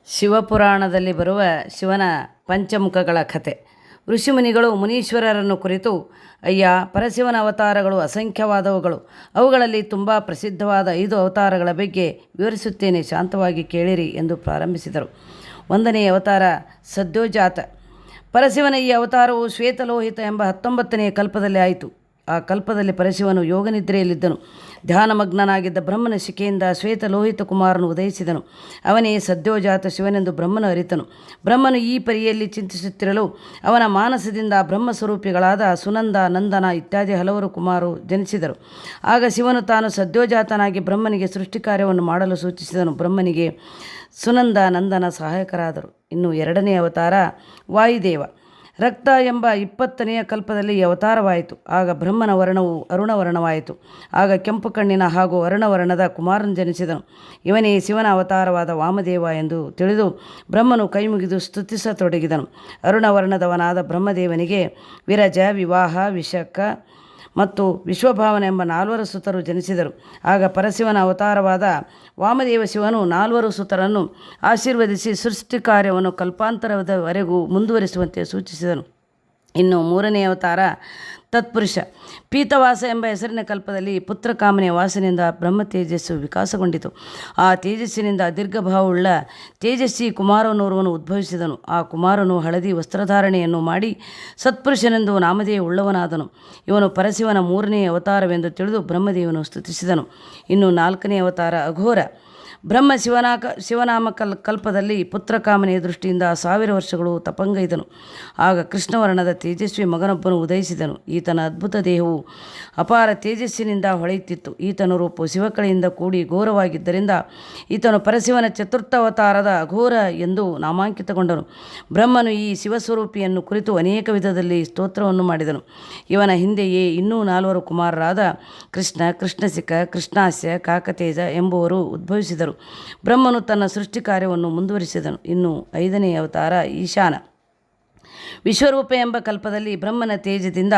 ಶಿವಪುರಾಣದಲ್ಲಿ ಬರುವ ಶಿವನ ಪಂಚಮುಖಗಳ ಕಥೆ. ಋಷಿಮುನಿಗಳು ಮುನೀಶ್ವರರನ್ನು ಕುರಿತು, ಅಯ್ಯ, ಪರಶಿವನ ಅವತಾರಗಳು ಅಸಂಖ್ಯವಾದವುಗಳು. ಅವುಗಳಲ್ಲಿ ತುಂಬ ಪ್ರಸಿದ್ಧವಾದ 5 ಅವತಾರಗಳ ಬಗ್ಗೆ ವಿವರಿಸುತ್ತೇನೆ, ಶಾಂತವಾಗಿ ಕೇಳಿರಿ ಎಂದು ಪ್ರಾರಂಭಿಸಿದರು. 1ನೇ ಅವತಾರ ಸದ್ಯೋಜಾತ. ಪರಶಿವನ ಈ ಅವತಾರವು ಶ್ವೇತಲೋಹಿತ ಎಂಬ 19ನೇ ಕಲ್ಪದಲ್ಲಿ ಆಯಿತು. ಆ ಕಲ್ಪದಲ್ಲಿ ಪರಶಿವನು ಯೋಗನಿದ್ರೆಯಲ್ಲಿದ್ದನು. ಧ್ಯಾನಮಗ್ನನಾಗಿದ್ದ ಬ್ರಹ್ಮನ ಶಿಖೆಯಿಂದ ಶ್ವೇತಲೋಹಿತ ಕುಮಾರನು ಉದಯಿಸಿದನು. ಅವನೇ ಸದ್ಯೋಜಾತ ಶಿವನೆಂದು ಬ್ರಹ್ಮನು ಅರಿತನು. ಬ್ರಹ್ಮನು ಈ ಪರಿಯಲ್ಲಿ ಚಿಂತಿಸುತ್ತಿರಲು ಅವನ ಮಾನಸದಿಂದ ಬ್ರಹ್ಮಸ್ವರೂಪಿಗಳಾದ ಸುನಂದ, ನಂದನ ಇತ್ಯಾದಿ ಹಲವರು ಕುಮಾರರು ಜನಿಸಿದರು. ಆಗ ಶಿವನು ತಾನು ಸದ್ಯೋಜಾತನಾಗಿ ಬ್ರಹ್ಮನಿಗೆ ಸೃಷ್ಟಿ ಕಾರ್ಯವನ್ನು ಮಾಡಲು ಸೂಚಿಸಿದನು. ಬ್ರಹ್ಮನಿಗೆ ಸುನಂದ, ನಂದನ ಸಹಾಯಕರಾದರು. ಇನ್ನು 2ನೇ ಅವತಾರ ವಾಯುದೇವ. ರಕ್ತ ಎಂಬ 20ನೆಯ ಕಲ್ಪದಲ್ಲಿ ಈ ಅವತಾರವಾಯಿತು. ಆಗ ಬ್ರಹ್ಮನ ವರ್ಣವು ಅರುಣವರ್ಣವಾಯಿತು. ಆಗ ಕೆಂಪು ಕಣ್ಣಿನ ಹಾಗೂ ಅರುಣವರ್ಣದ ಕುಮಾರನು ಜನಿಸಿದನು. ಇವನೇ ಶಿವನ ಅವತಾರವಾದ ವಾಮದೇವ ಎಂದು ತಿಳಿದು ಬ್ರಹ್ಮನು ಕೈಮುಗಿದು ಸ್ತುತಿಸತೊಡಗಿದನು. ಅರುಣವರ್ಣದವನಾದ ಬ್ರಹ್ಮದೇವನಿಗೆ ವಿರಜ, ವಿವಾಹ, ವಿಶಕ ಮತ್ತು ವಿಶ್ವಭಾವನ ಎಂಬ 4 ಸುತರು ಜನಿಸಿದರು. ಆಗ ಪರಶಿವನ ಅವತಾರವಾದ ವಾಮದೇವ ಶಿವನು 4 ಸುತರನ್ನು ಆಶೀರ್ವದಿಸಿ ಸೃಷ್ಟಿ ಕಾರ್ಯವನ್ನು ಕಲ್ಪಾಂತರದವರೆಗೂ ಮುಂದುವರಿಸುವಂತೆ ಸೂಚಿಸಿದನು. ಇನ್ನು 3ನೇ ಅವತಾರ ತತ್ಪುರುಷ. ಪೀತವಾಸ ಎಂಬ ಹೆಸರಿನ ಕಲ್ಪದಲ್ಲಿ ಪುತ್ರಕಾಮನೆಯ ವಾಸನೆಯಿಂದ ಬ್ರಹ್ಮ ತೇಜಸ್ಸು ವಿಕಾಸಗೊಂಡಿತು. ಆ ತೇಜಸ್ಸಿನಿಂದ ದೀರ್ಘಭಾವವುಳ್ಳ ತೇಜಸ್ವಿ ಕುಮಾರನೋರ್ವನು ಉದ್ಭವಿಸಿದನು. ಆ ಕುಮಾರನು ಹಳದಿ ವಸ್ತ್ರಧಾರಣೆಯನ್ನು ಮಾಡಿ ಸತ್ಪುರುಷನೆಂದು ನಾಮಧೇಯ ಉಳ್ಳವನಾದನು. ಇವನು ಪರಶಿವನ 3ನೇ ಅವತಾರವೆಂದು ತಿಳಿದು ಬ್ರಹ್ಮದೇವನು ಸ್ತುತಿಸಿದನು. ಇನ್ನು 4ನೇ ಅವತಾರ ಅಘೋರ. ಬ್ರಹ್ಮ ಶಿವನಾಮ ಕಲ್ಪದಲ್ಲಿ ಪುತ್ರಕಾಮನೆಯ ದೃಷ್ಟಿಯಿಂದ 1000 ವರ್ಷಗಳು ತಪಂಗೈದನು. ಆಗ ಕೃಷ್ಣವರ್ಣದ ತೇಜಸ್ವಿ ಮಗನೊಬ್ಬನು ಉದಯಿಸಿದನು. ಈತನ ಅದ್ಭುತ ದೇಹವು ಅಪಾರ ತೇಜಸ್ಸಿನಿಂದ ಹೊಳೆಯುತ್ತಿತ್ತು. ಈತನ ರೂಪವು ಶಿವಕಳೆಯಿಂದ ಕೂಡಿ ಘೋರವಾಗಿದ್ದರಿಂದ ಈತನು ಪರಶಿವನ 4ಥ ಅವತಾರದ ಅಘೋರ ಎಂದು ನಾಮಾಂಕಿತಗೊಂಡನು. ಬ್ರಹ್ಮನು ಈ ಶಿವಸ್ವರೂಪಿಯನ್ನು ಕುರಿತು ಅನೇಕ ವಿಧದಲ್ಲಿ ಸ್ತೋತ್ರವನ್ನು ಮಾಡಿದನು. ಇವನ ಹಿಂದೆಯೇ ಇನ್ನೂ 4 ಕುಮಾರರಾದ ಕೃಷ್ಣ, ಕೃಷ್ಣಸಿಕ, ಕೃಷ್ಣಾಸ್ಯ, ಕಾಕತೇಜ ಎಂಬುವರು ಉದ್ಭವಿಸಿದರು. ಬ್ರಹ್ಮನು ತನ್ನ ಸೃಷ್ಟಿ ಕಾರ್ಯವನ್ನು ಮುಂದುವರಿಸಿದನು. ಇನ್ನು 5ನೇ ಅವತಾರ ಈಶಾನ. ವಿಶ್ವರೂಪ ಎಂಬ ಕಲ್ಪದಲ್ಲಿ ಬ್ರಹ್ಮನ ತೇಜದಿಂದ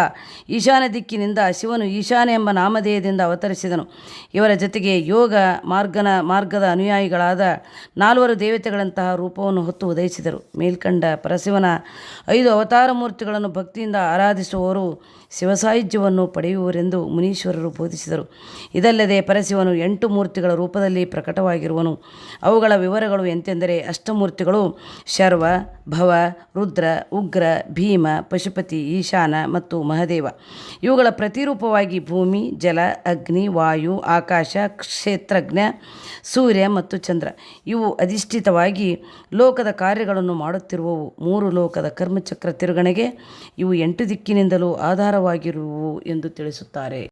ಈಶಾನ ದಿಕ್ಕಿನಿಂದ ಶಿವನು ಈಶಾನ ಎಂಬ ನಾಮಧೇಯದಿಂದ ಅವತರಿಸಿದನು. ಇವರ ಜೊತೆಗೆ ಯೋಗ ಮಾರ್ಗದ ಅನುಯಾಯಿಗಳಾದ 4 ದೇವತೆಗಳಂತಹ ರೂಪವನ್ನು ಹೊತ್ತು ಉದಯಿಸಿದರು. ಮೇಲ್ಕಂಡ ಪರಶಿವನ 5 ಅವತಾರ ಮೂರ್ತಿಗಳನ್ನು ಭಕ್ತಿಯಿಂದ ಆರಾಧಿಸುವವರು ಶಿವಸಾಯುಜ್ಯವನ್ನು ಪಡೆಯುವರೆಂದು ಮುನೀಶ್ವರರು ಬೋಧಿಸಿದರು. ಇದಲ್ಲದೆ ಪರಶಿವನು 8 ಮೂರ್ತಿಗಳ ರೂಪದಲ್ಲಿ ಪ್ರಕಟವಾಗಿರುವನು. ಅವುಗಳ ವಿವರಗಳು ಎಂತೆಂದರೆ: ಅಷ್ಟಮೂರ್ತಿಗಳು ಶರ್ವ, ಭವ, ರುದ್ರ, ಉಗ್ರ, ಭೀಮ, ಪಶುಪತಿ, ಈಶಾನ ಮತ್ತು ಮಹದೇವ. ಇವುಗಳ ಪ್ರತಿರೂಪವಾಗಿ ಭೂಮಿ, ಜಲ, ಅಗ್ನಿ, ವಾಯು, ಆಕಾಶ, ಕ್ಷೇತ್ರಜ್ಞ, ಸೂರ್ಯ ಮತ್ತು ಚಂದ್ರ ಇವು ಅಧಿಷ್ಠಿತವಾಗಿ ಲೋಕದ ಕಾರ್ಯಗಳನ್ನು ಮಾಡುತ್ತಿರುವವು. 3 ಲೋಕದ ಕರ್ಮಚಕ್ರ ತಿರುಗಣೆಗೆ ಇವು 8 ದಿಕ್ಕಿನಿಂದಲೂ ಆಧಾರವಾಗಿರುವವು ಎಂದು ತಿಳಿಸುತ್ತಾರೆ.